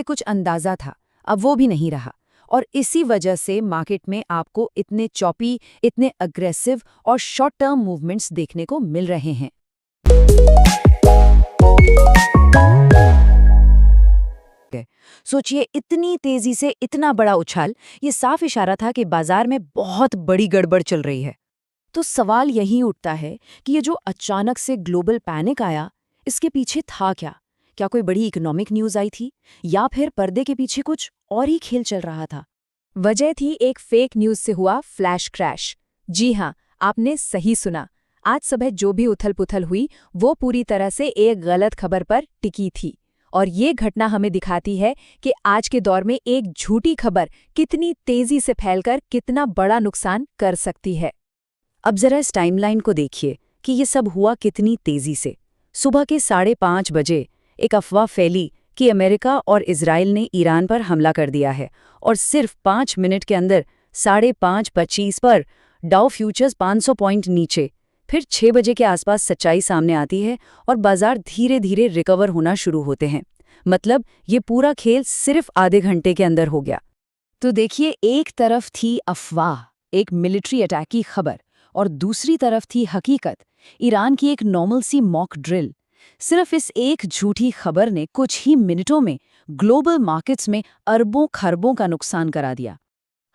कुछ अंदाजा था, अब वो भी नहीं रहा। और इसी वजह से मार्केट में आपको इतने चॉपी, इतने अग्रेसिव और शॉर्ट टर्म मूवमेंट्स देखने को मिल रहे हैं। सोचिए, इतनी तेजी से इतना बड़ा उछाल, ये साफ इशारा था कि बाजार में बहुत बड़ी गड़बड़ चल रही है। तो सवाल यही उठता है कि ये जो अचानक से ग्लोबल पैनिक आया, इसके पीछे था क्या? क्या कोई बड़ी इकोनॉमिक न्यूज़ आई थी, या फिर पर्दे के पीछे कुछ और ही खेल चल रहा था? वजह थी एक फेक न्यूज से हुआ फ्लैश क्रैश। जी हाँ, आपने सही सुना। आज सुबह जो भी उथल पुथल हुई वो पूरी तरह से एक गलत खबर पर टिकी थी। और ये घटना हमें दिखाती है कि आज के दौर में एक झूठी खबर कितनी तेजी से फैलकर कितना बड़ा नुकसान कर सकती है। अब जरा इस टाइमलाइन को देखिए कि ये सब हुआ कितनी तेजी से। सुबह के 5:30 बजे एक अफवाह फैली कि अमेरिका और इजराइल ने ईरान पर हमला कर दिया है, और सिर्फ 5 मिनट के अंदर 5:25 पर डाउ फ्यूचर्स 500 पॉइंट नीचे। फिर 6 बजे के आसपास सच्चाई सामने आती है और बाजार धीरे धीरे रिकवर होना शुरू होते हैं। मतलब ये पूरा खेल सिर्फ आधे घंटे के अंदर हो गया। तो देखिए, एक तरफ थी अफवाह, एक मिलिट्री अटैक की खबर, और दूसरी तरफ थी हकीकत, ईरान की एक नॉर्मल सी मॉक ड्रिल। सिर्फ इस एक झूठी खबर ने कुछ ही मिनटों में ग्लोबल मार्केट्स में अरबों खरबों का नुकसान करा दिया।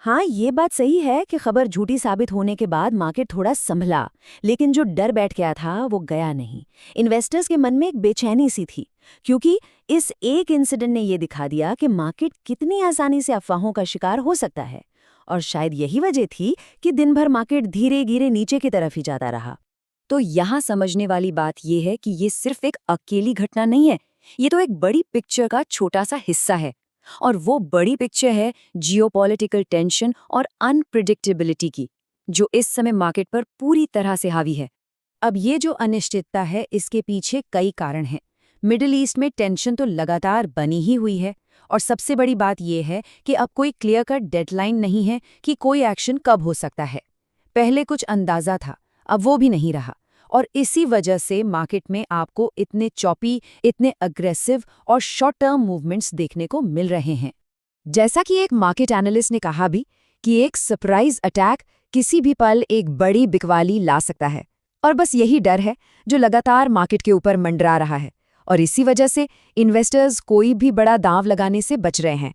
हाँ, ये बात सही है कि खबर झूठी साबित होने के बाद मार्केट थोड़ा संभला, लेकिन जो डर बैठ गया था वो गया नहीं। इन्वेस्टर्स के मन में एक बेचैनी सी थी, क्योंकि इस एक इंसिडेंट ने ये दिखा दिया कि मार्केट कितनी आसानी से अफवाहों का शिकार हो सकता है। और शायद यही वजह थी कि दिन भर मार्केट धीरे धीरे नीचे की तरफ ही जाता रहा। तो यहाँ समझने वाली बात यह है कि ये सिर्फ एक अकेली घटना नहीं है, ये तो एक बड़ी पिक्चर का छोटा सा हिस्सा है। और वो बड़ी पिक्चर है जियोपॉलिटिकल टेंशन और अनप्रिडिक्टेबिलिटी की, जो इस समय मार्केट पर पूरी तरह से हावी है। अब ये जो अनिश्चितता है, इसके पीछे कई कारण हैं। मिडिल ईस्ट में टेंशन तो लगातार बनी ही हुई है, और सबसे बड़ी बात यह है कि अब कोई क्लियर कट डेडलाइन नहीं है कि कोई एक्शन कब हो सकता है। पहले कुछ अंदाजा था, अब वो भी नहीं रहा। और इसी वजह से मार्केट में आपको इतने चॉपी, इतने अग्रेसिव और शॉर्ट टर्म मूवमेंट्स देखने को मिल रहे हैं। जैसा कि एक मार्केट एनालिस्ट ने कहा भी कि एक सरप्राइज अटैक किसी भी पल एक बड़ी बिकवाली ला सकता है, और बस यही डर है जो लगातार मार्केट के ऊपर मंडरा रहा है। और इसी वजह से इन्वेस्टर्स कोई भी बड़ा दांव लगाने से बच रहे हैं।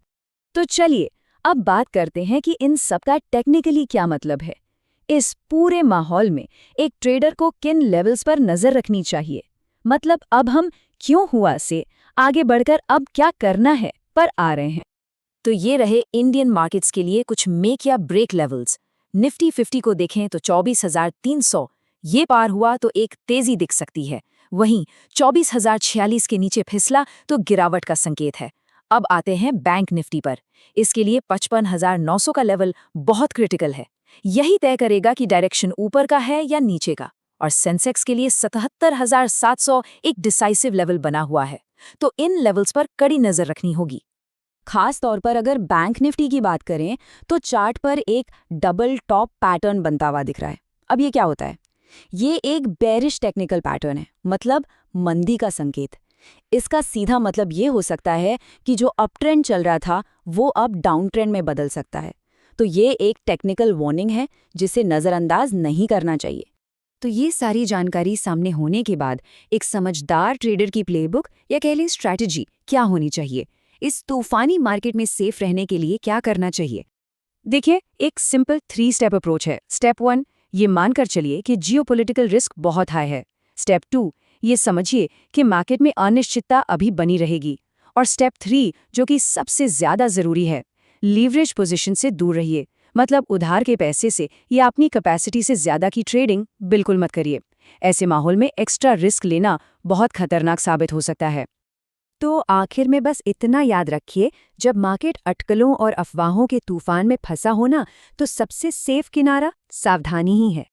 तो चलिए अब बात करते हैं कि इन सब का टेक्निकली क्या मतलब है। इस पूरे माहौल में एक ट्रेडर को किन लेवल्स पर नजर रखनी चाहिए, मतलब अब हम क्यों हुआ से आगे बढ़कर अब क्या करना है पर आ रहे हैं। तो ये रहे इंडियन मार्केट्स के लिए कुछ मेक या ब्रेक लेवल्स। निफ्टी 50 को देखें तो 24,300 ये पार हुआ तो एक तेजी दिख सकती है, वहीं 24,046 के नीचे फिसला तो गिरावट का संकेत है। अब आते हैं बैंक निफ्टी पर। इसके लिए 55,900 का लेवल बहुत क्रिटिकल है, यही तय करेगा कि डायरेक्शन ऊपर का है या नीचे का। और सेंसेक्स के लिए 77,700 एक डिसाइसिव लेवल बना हुआ है, तो इन लेवल्स पर कड़ी नजर रखनी होगी। खास तौर पर अगर बैंक निफ्टी की बात करें तो चार्ट पर एक डबल टॉप पैटर्न बनता हुआ दिख रहा है। अब ये क्या होता है? ये एक बेरिश टेक्निकल पैटर्न है, मतलब मंदी का संकेत। इसका सीधा मतलब ये हो सकता है कि जो अप ट्रेंड चल रहा था वो अब डाउन ट्रेंड में बदल सकता है। तो ये एक टेक्निकल वार्निंग है जिसे नज़रअंदाज नहीं करना चाहिए। तो ये सारी जानकारी सामने होने के बाद एक समझदार ट्रेडर की प्लेबुक या कह लें स्ट्रैटेजी क्या होनी चाहिए? इस तूफानी मार्केट में सेफ रहने के लिए क्या करना चाहिए? देखिए, एक सिंपल 3 स्टेप अप्रोच है। स्टेप 1, ये मानकर चलिए कि जियोपॉलिटिकल रिस्क बहुत हाई है। स्टेप 2, ये समझिए कि मार्केट में अनिश्चितता अभी बनी रहेगी। और स्टेप 3, जो कि सबसे ज्यादा जरूरी है, लीवरेज पोजीशन से दूर रहिए, मतलब उधार के पैसे से या अपनी कैपेसिटी से ज्यादा की ट्रेडिंग बिल्कुल मत करिए। ऐसे माहौल में एक्स्ट्रा रिस्क लेना बहुत खतरनाक साबित हो सकता है। तो आखिर में बस इतना याद रखिए, जब मार्केट अटकलों और अफवाहों के तूफान में फंसा हो ना, तो सबसे सेफ किनारा सावधानी ही है।